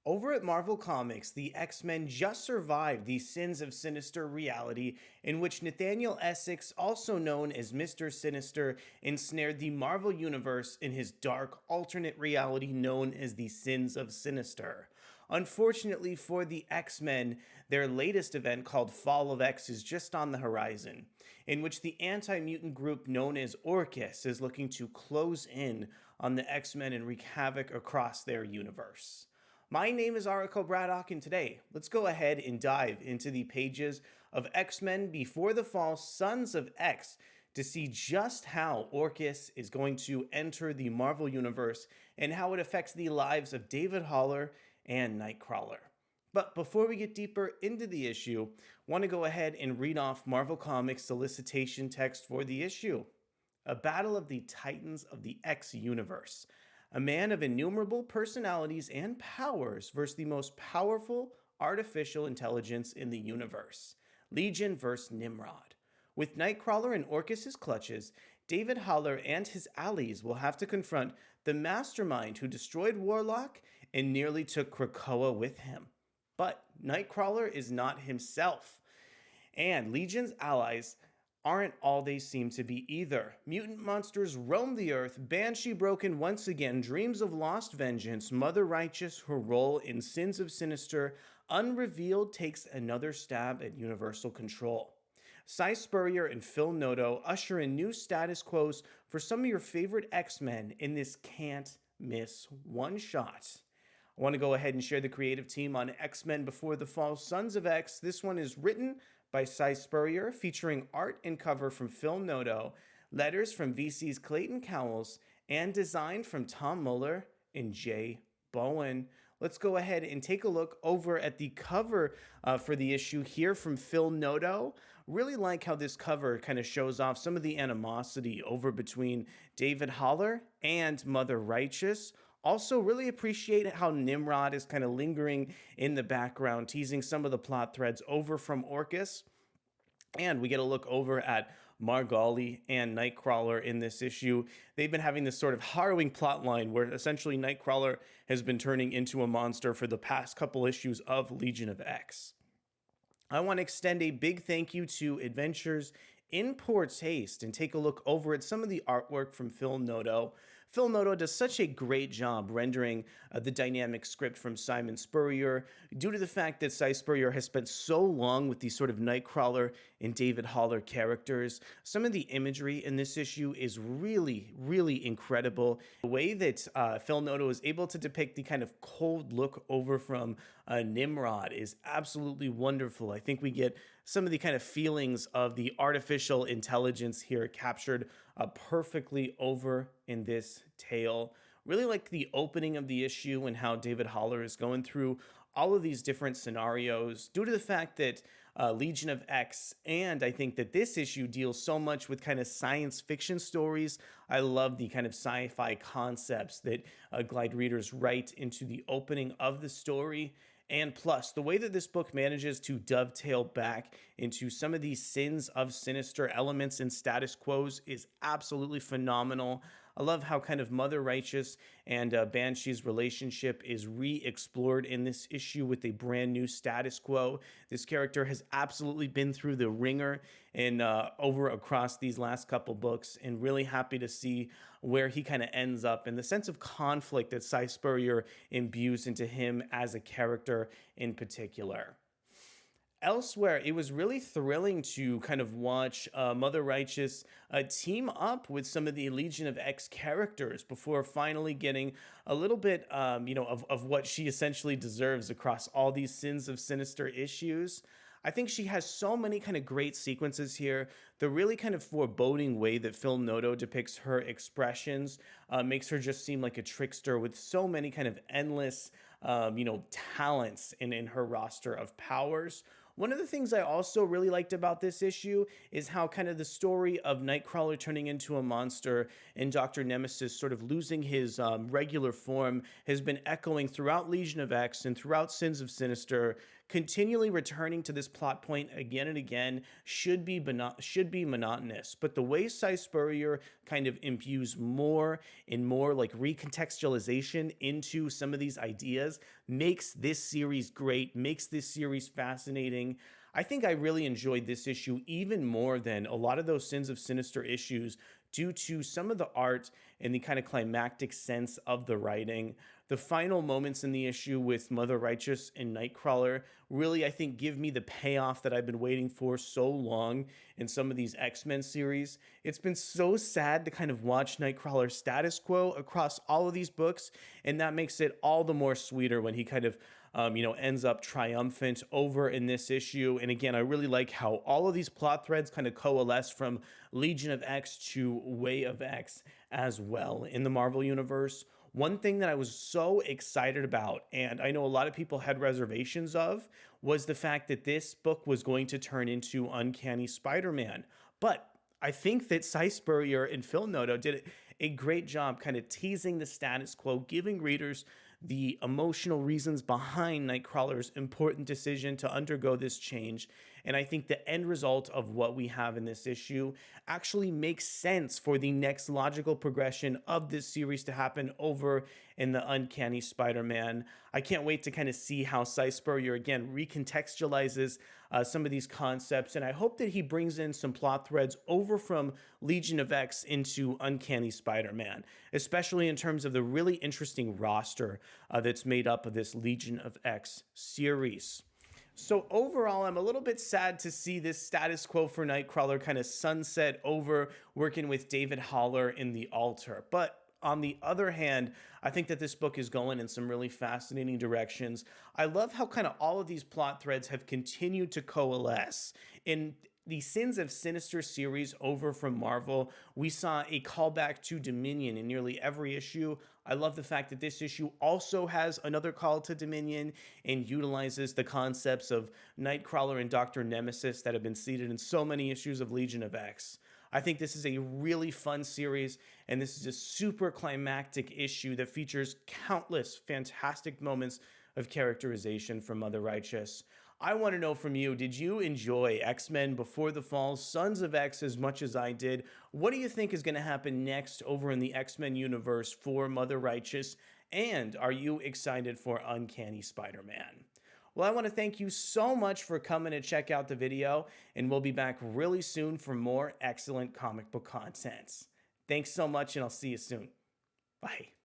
Over at Marvel Comics, the X-Men just survived the Sins of Sinister reality in which Nathaniel Essex, also known as Mr. Sinister, ensnared the Marvel Universe in his dark alternate reality known as the Sins of Sinister. Unfortunately for the X-Men, their latest event called Fall of X is just on the horizon, in which the anti-mutant group known as Orchis is looking to close in on the X-Men and wreak havoc across their universe. My name is Arico Braddock, and today, let's go ahead and dive into the pages of X-Men Before the Fall, Sons of X, to see just how Orchis is going to enter the Marvel Universe and how it affects the lives of David Haller and Nightcrawler. But before we get deeper into the issue, I want to go ahead and read off Marvel Comics' solicitation text for the issue. A battle of the Titans of the X Universe. A man of innumerable personalities and powers versus the most powerful artificial intelligence in the universe. Legion vs. Nimrod. With Nightcrawler in Orchis' clutches, David Haller and his allies will have to confront the mastermind who destroyed Warlock and nearly took Krakoa with him. But Nightcrawler is not himself, and Legion's allies aren't all they seem to be either. Mutant monsters roam the earth, Banshee broken once again, dreams of lost vengeance, Mother Righteous, her role in Sins of Sinister, Unrevealed takes another stab at universal control. Simon Spurrier and Phil Noto usher in new status quos for some of your favorite X-Men in this can't miss one shot. I want to go ahead and share the creative team on X-Men Before the Fall, Sons of X. This one is written by Simon Spurrier, featuring art and cover from Phil Noto, letters from VC's Clayton Cowles, and design from Tom Muller and Jay Bowen. Let's go ahead and take a look over at the cover for the issue here from Phil Noto. Really like how this cover kind of shows off some of the animosity over between David Haller and Mother Righteous. Also, really appreciate how Nimrod is kind of lingering in the background, teasing some of the plot threads over from Orchis. And we get a look over at Margali and Nightcrawler in this issue. They've been having this sort of harrowing plot line where essentially Nightcrawler has been turning into a monster for the past couple issues of Legion of X. I want to extend a big thank you to Adventures in Poor Taste and take a look over at some of the artwork from Phil Noto. Phil Noto does such a great job rendering the dynamic script from Simon Spurrier due to the fact that Simon Spurrier has spent so long with these sort of Nightcrawler and David Haller characters. Some of the imagery in this issue is really, really incredible. The way that Phil Noto is able to depict the kind of cold look over from Nimrod is absolutely wonderful. I think we get some of the kind of feelings of the artificial intelligence here captured perfectly over in this tale. Really like the opening of the issue and how David Haller is going through all of these different scenarios due to the fact that Legion of X, and I think that this issue deals so much with kind of science fiction stories. I love the kind of sci-fi concepts that glide readers right into the opening of the story. And plus, the way that this book manages to dovetail back into some of these Sins of Sinister elements and status quos is absolutely phenomenal. I love how kind of Mother Righteous and Banshee's relationship is re-explored in this issue with a brand new status quo. This character has absolutely been through the ringer and over across these last couple books, and really happy to see where he kind of ends up and the sense of conflict that Simon Spurrier imbues into him as a character in particular. Elsewhere, it was really thrilling to kind of watch Mother Righteous team up with some of the Legion of X characters before finally getting a little bit, of what she essentially deserves across all these Sins of Sinister issues. I think she has so many kind of great sequences here. The really kind of foreboding way that Phil Noto depicts her expressions makes her just seem like a trickster with so many kind of endless, talents in her roster of powers. One of the things I also really liked about this issue is how kind of the story of Nightcrawler turning into a monster and doctornemesis sort of losing his regular form has been echoing throughout Legion of X and throughout Sins of Sinister, continually returning to this plot point again and again should be monotonous. But the way Cy Spurrier kind of infuse more and more like recontextualization into some of these ideas makes this series great, makes this series fascinating. I think I really enjoyed this issue even more than a lot of those Sins of Sinister issues due to some of the art and the kind of climactic sense of the writing. The final moments in the issue with Mother Righteous and Nightcrawler really, I think, give me the payoff that I've been waiting for so long in some of these X-Men series. It's been so sad to kind of watch Nightcrawler's status quo across all of these books, and that makes it all the more sweeter when he kind of ends up triumphant over in this issue. And again, I really like how all of these plot threads kind of coalesce from Legion of X to Way of X as well in the Marvel Universe. One thing that I was so excited about, and I know a lot of people had reservations of, was the fact that this book was going to turn into Uncanny Spider-Man. But I think that Cy Spurrier and Phil Noto did a great job kind of teasing the status quo, giving readers the emotional reasons behind Nightcrawler's important decision to undergo this change. And I think the end result of what we have in this issue actually makes sense for the next logical progression of this series to happen over in the Uncanny Spider-Man. I can't wait to kind of see how Cy Spurrier again recontextualizes some of these concepts, and I hope that he brings in some plot threads over from Legion of X into Uncanny Spider-Man, especially in terms of the really interesting roster that's made up of this Legion of X series. So overall, I'm a little bit sad to see this status quo for Nightcrawler kind of sunset over working with David Haller in the Altar. But on the other hand, I think that this book is going in some really fascinating directions. I love how kind of all of these plot threads have continued to coalesce. In the Sins of Sinister series over from Marvel, we saw a callback to Dominion in nearly every issue. I love the fact that this issue also has another call to Dominion and utilizes the concepts of Nightcrawler and doctornemesis that have been seated in so many issues of Legion of X. I think this is a really fun series, and this is a super climactic issue that features countless fantastic moments of characterization from Mother Righteous. I want to know from you, did you enjoy X-Men Before the Fall, Sons of X as much as I did? What do you think is going to happen next over in the X-Men universe for Mother Righteous? And are you excited for Uncanny Spider-Man? Well, I want to thank you so much for coming to check out the video, and we'll be back really soon for more excellent comic book content. Thanks so much, and I'll see you soon. Bye.